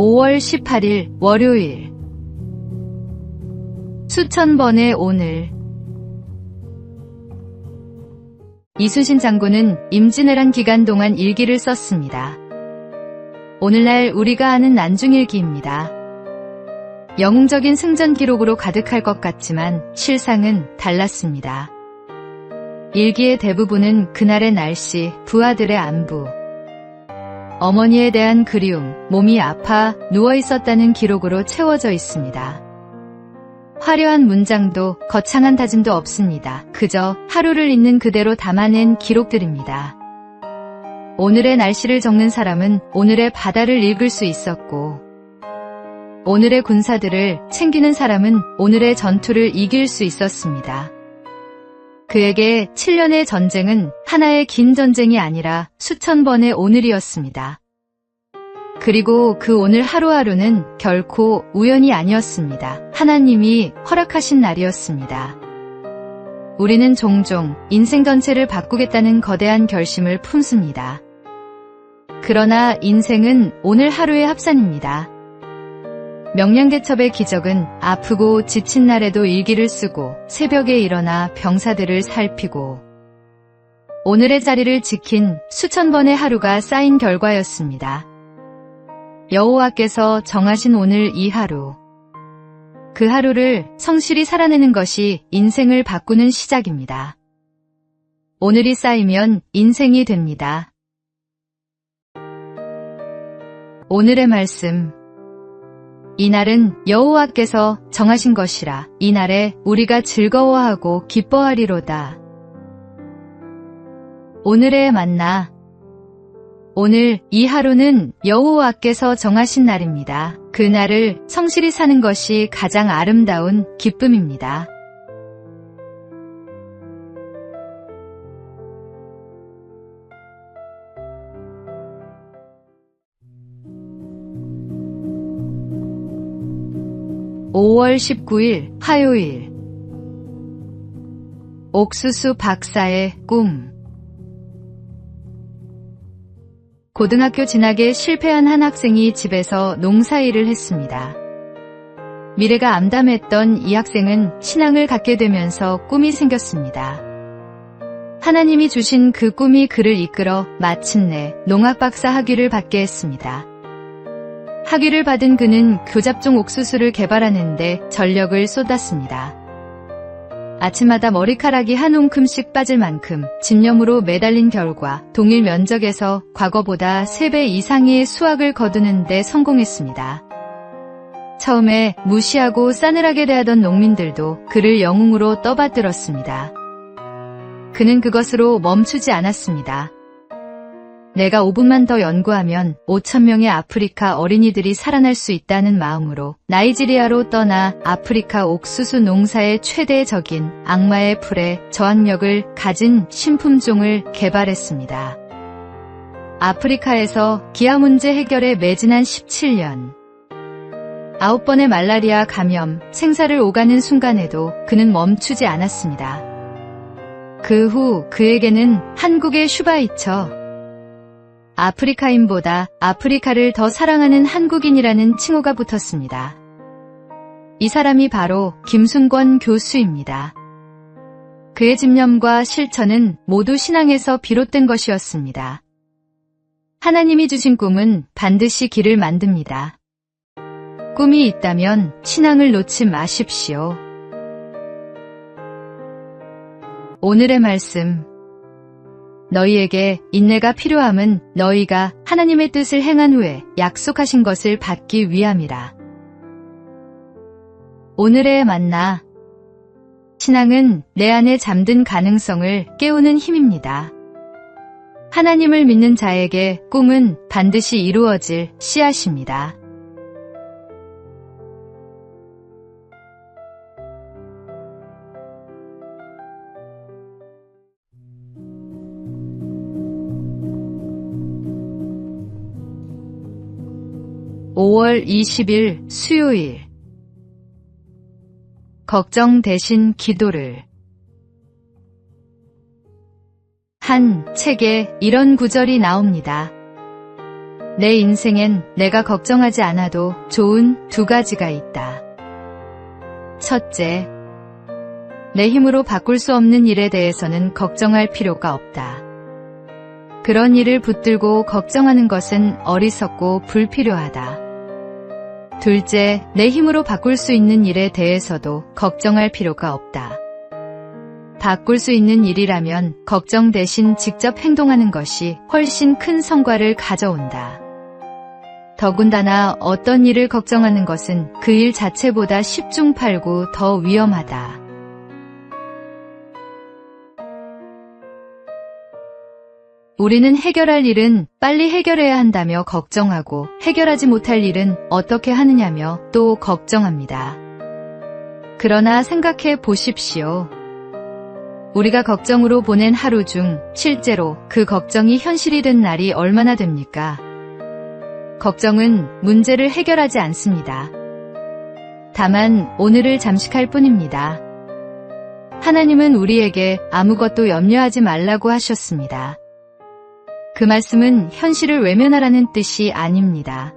5월 18일 월요일. 수천 번의 오늘. 이순신 장군은 임진왜란 기간 동안 일기를 썼습니다. 오늘날 우리가 아는 난중일기입니다. 영웅적인 승전 기록으로 가득할 것 같지만 실상은 달랐습니다. 일기의 대부분은 그날의 날씨, 부하들의 안부, 어머니에 대한 그리움, 몸이 아파 누워있었다는 기록으로 채워져 있습니다. 화려한 문장도 거창한 다짐도 없습니다. 그저 하루를 있는 그대로 담아낸 기록들입니다. 오늘의 날씨를 적는 사람은 오늘의 바다를 읽을 수 있었고, 오늘의 군사들을 챙기는 사람은 오늘의 전투를 이길 수 있었습니다. 그에게 7년의 전쟁은 하나의 긴 전쟁이 아니라 수천 번의 오늘이었습니다. 그리고 그 오늘 하루하루는 결코 우연이 아니었습니다. 하나님이 허락하신 날이었습니다. 우리는 종종 인생 전체를 바꾸겠다는 거대한 결심을 품습니다. 그러나 인생은 오늘 하루의 합산입니다. 명량대첩의 기적은 아프고 지친 날에도 일기를 쓰고 새벽에 일어나 병사들을 살피고 오늘의 자리를 지킨 수천 번의 하루가 쌓인 결과였습니다. 여호와께서 정하신 오늘 이 하루, 그 하루를 성실히 살아내는 것이 인생을 바꾸는 시작입니다. 오늘이 쌓이면 인생이 됩니다. 오늘의 말씀. 이날은 여호와께서 정하신 것이라. 이날에 우리가 즐거워하고 기뻐하리로다. 오늘의 만나. 오늘 이 하루는 여호와께서 정하신 날입니다. 그 날을 성실히 사는 것이 가장 아름다운 기쁨입니다. (5월 19일) 화요일. 옥수수 박사의 꿈. 고등학교 진학에 실패한 한 학생이 집에서 농사일을 했습니다. 미래가 암담했던 이 학생은 신앙을 갖게 되면서 꿈이 생겼습니다. 하나님이 주신 그 꿈이 그를 이끌어 마침내 농학박사 학위를 받게 했습니다. 학위를 받은 그는 교잡종 옥수수를 개발하는 데 전력을 쏟았습니다. 아침마다 머리카락이 한 움큼씩 빠질 만큼 집념으로 매달린 결과 동일 면적에서 과거보다 3배 이상의 수확을 거두는 데 성공했습니다. 처음에 무시하고 싸늘하게 대하던 농민들도 그를 영웅으로 떠받들었습니다. 그는 그것으로 멈추지 않았습니다. 내가 5분만 더 연구하면 5,000명의 아프리카 어린이들이 살아날 수 있다는 마음으로 나이지리아로 떠나 아프리카 옥수수 농사의 최대 적인 악마의 풀에 저항력을 가진 신품종을 개발했습니다. 아프리카에서 기아 문제 해결에 매진한 17년. 9번의 말라리아 감염, 생사를 오가는 순간에도 그는 멈추지 않았습니다. 그 후 그에게는 한국의 슈바이처, 아프리카인보다 아프리카를 더 사랑하는 한국인이라는 칭호가 붙었습니다. 이 사람이 바로 김순권 교수입니다. 그의 집념과 실천은 모두 신앙에서 비롯된 것이었습니다. 하나님이 주신 꿈은 반드시 길을 만듭니다. 꿈이 있다면 신앙을 놓지 마십시오. 오늘의 말씀. 너희에게 인내가 필요함은 너희가 하나님의 뜻을 행한 후에 약속하신 것을 받기 위함이라. 오늘의 만나. 신앙은 내 안에 잠든 가능성을 깨우는 힘입니다. 하나님을 믿는 자에게 꿈은 반드시 이루어질 씨앗입니다. (5월 20일) 수요일. 걱정 대신 기도를. 한 책에 이런 구절이 나옵니다. 내 인생엔 내가 걱정하지 않아도 좋은 두 가지가 있다. 첫째, 내 힘으로 바꿀 수 없는 일에 대해서는 걱정할 필요가 없다. 그런 일을 붙들고 걱정하는 것은 어리석고 불필요하다. 둘째, 내 힘으로 바꿀 수 있는 일에 대해서도 걱정할 필요가 없다. 바꿀 수 있는 일이라면 걱정 대신 직접 행동하는 것이 훨씬 큰 성과를 가져온다. 더군다나 어떤 일을 걱정하는 것은 그 일 자체보다 십중팔구 더 위험하다. 우리는 해결할 일은 빨리 해결해야 한다며 걱정하고 해결하지 못할 일은 어떻게 하느냐며 또 걱정합니다. 그러나 생각해 보십시오. 우리가 걱정으로 보낸 하루 중 실제로 그 걱정이 현실이 된 날이 얼마나 됩니까? 걱정은 문제를 해결하지 않습니다. 다만 오늘을 잠식할 뿐입니다. 하나님은 우리에게 아무것도 염려하지 말라고 하셨습니다. 그 말씀은 현실을 외면하라는 뜻이 아닙니다.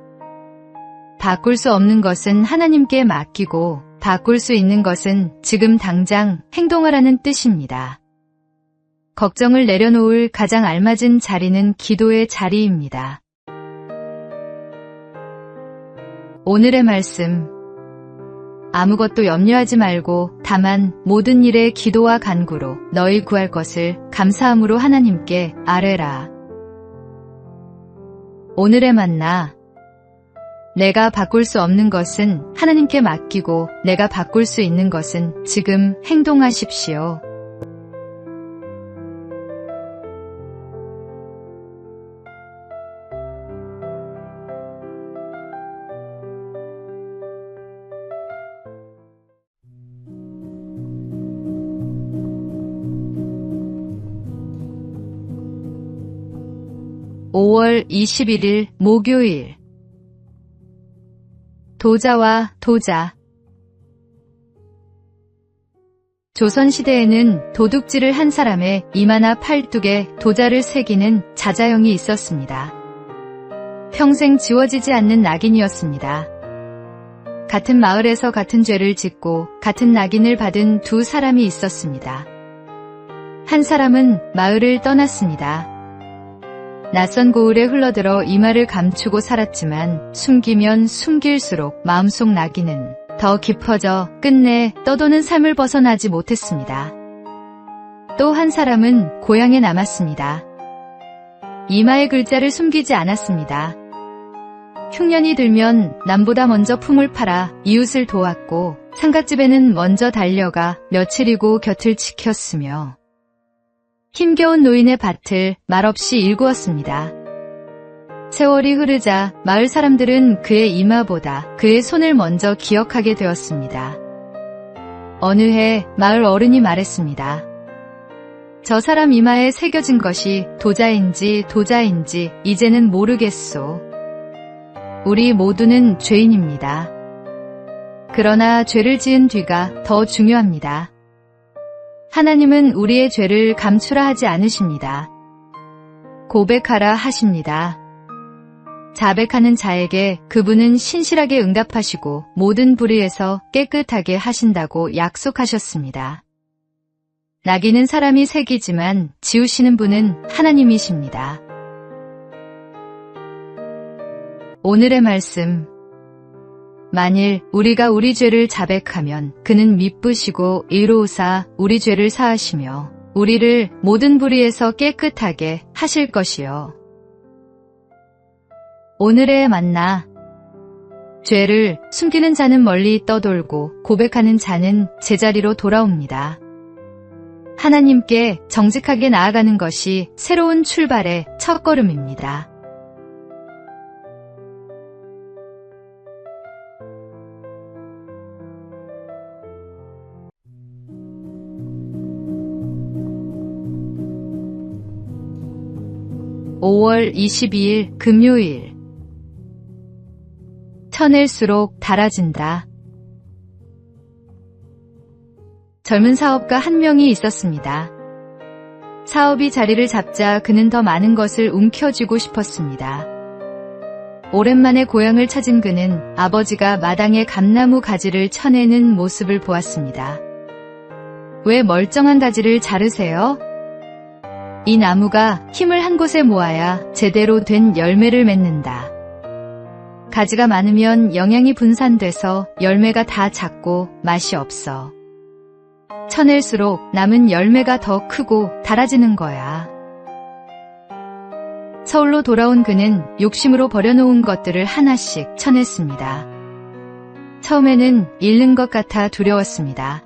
바꿀 수 없는 것은 하나님께 맡기고 바꿀 수 있는 것은 지금 당장 행동하라는 뜻입니다. 걱정을 내려놓을 가장 알맞은 자리는 기도의 자리입니다. 오늘의 말씀, 아무것도 염려하지 말고 다만 모든 일에 기도와 간구로 너희 구할 것을 감사함으로 하나님께 아뢰라. 오늘의 만나, 내가 바꿀 수 없는 것은 하나님께 맡기고 내가 바꿀 수 있는 것은 지금 행동하십시오. (5월 21일) 목요일. 도자와 도자. 조선시대에는 도둑질을 한 사람의 이마나 팔뚝에 도자를 새기는 자자형이 있었습니다. 평생 지워지지 않는 낙인이었습니다. 같은 마을에서 같은 죄를 짓고 같은 낙인을 받은 두 사람이 있었습니다. 한 사람은 마을을 떠났습니다. 낯선 고을에 흘러들어 이마를 감추고 살았지만 숨기면 숨길수록 마음속 낙인은 더 깊어져 끝내 떠도는 삶을 벗어나지 못했습니다. 또 한 사람은 고향에 남았습니다. 이마의 글자를 숨기지 않았습니다. 흉년이 들면 남보다 먼저 품을 팔아 이웃을 도왔고 상갓집에는 먼저 달려가 며칠이고 곁을 지켰으며 힘겨운 노인의 밭을 말없이 일구었습니다. 세월이 흐르자 마을 사람들은 그의 이마보다 그의 손을 먼저 기억하게 되었습니다. 어느 해 마을 어른이 말했습니다. 저 사람 이마에 새겨진 것이 도자인지 이제는 모르겠소. 우리 모두는 죄인입니다. 그러나 죄를 지은 뒤가 더 중요합니다. 하나님은 우리의 죄를 감추라 하지 않으십니다. 고백하라 하십니다. 자백하는 자에게 그분은 신실하게 응답하시고 모든 불의에서 깨끗하게 하신다고 약속하셨습니다. 낙인은 사람이 새기지만 지우시는 분은 하나님이십니다. 오늘의 말씀, 만일 우리가 우리 죄를 자백하면 그는 미쁘시고 의로우사 우리 죄를 사하시며 우리를 모든 불의에서 깨끗하게 하실 것이요. 오늘의 만나, 죄를 숨기는 자는 멀리 떠돌고 고백하는 자는 제자리로 돌아옵니다. 하나님께 정직하게 나아가는 것이 새로운 출발의 첫걸음입니다. (5월 22일) 금요일. 쳐낼수록 달아진다. 젊은 사업가 한 명이 있었습니다. 사업이 자리를 잡자 그는 더 많은 것을 움켜쥐고 싶었습니다. 오랜만에 고향을 찾은 그는 아버지가 마당에 감나무 가지를 쳐내는 모습을 보았습니다. 왜 멀쩡한 가지를 자르세요? 이 나무가 힘을 한 곳에 모아야 제대로 된 열매를 맺는다. 가지가 많으면 영양이 분산돼서 열매가 다 작고 맛이 없어. 쳐낼수록 남은 열매가 더 크고 달아지는 거야. 서울로 돌아온 그는 욕심으로 버려놓은 것들을 하나씩 쳐냈습니다. 처음에는 잃는 것 같아 두려웠습니다.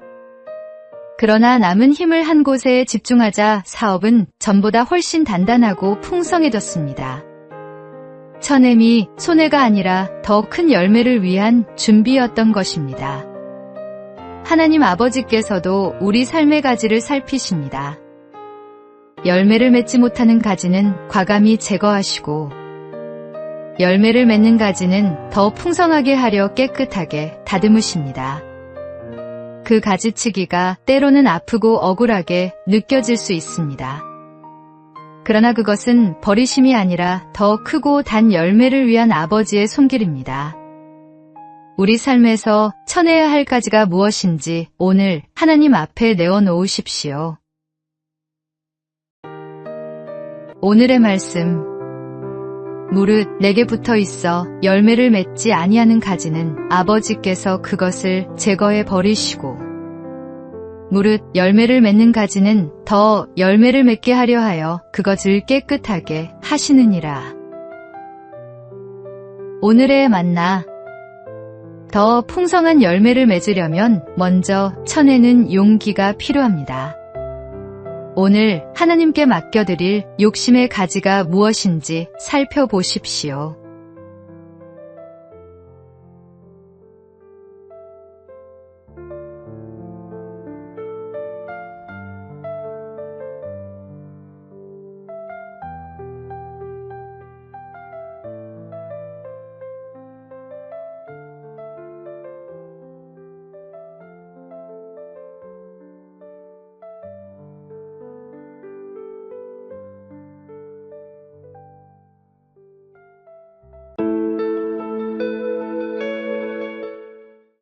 그러나 남은 힘을 한 곳에 집중하자 사업은 전보다 훨씬 단단하고 풍성해졌습니다. 쳐냄이 손해가 아니라 더 큰 열매를 위한 준비였던 것입니다. 하나님 아버지께서도 우리 삶의 가지를 살피십니다. 열매를 맺지 못하는 가지는 과감히 제거하시고 열매를 맺는 가지는 더 풍성하게 하려 깨끗하게 다듬으십니다. 그 가지치기가 때로는 아프고 억울하게 느껴질 수 있습니다. 그러나 그것은 버리심이 아니라 더 크고 단 열매를 위한 아버지의 손길입니다. 우리 삶에서 쳐내야 할 가지가 무엇인지 오늘 하나님 앞에 내어놓으십시오. 오늘의 말씀. 무릇 내게 붙어 있어 열매를 맺지 아니하는 가지는 아버지께서 그것을 제거해 버리시고 무릇 열매를 맺는 가지는 더 열매를 맺게 하려 하여 그것을 깨끗하게 하시느니라. 오늘의 만나. 더 풍성한 열매를 맺으려면 먼저 쳐내는 용기가 필요합니다. 오늘 하나님께 맡겨드릴 욕심의 가지가 무엇인지 살펴보십시오.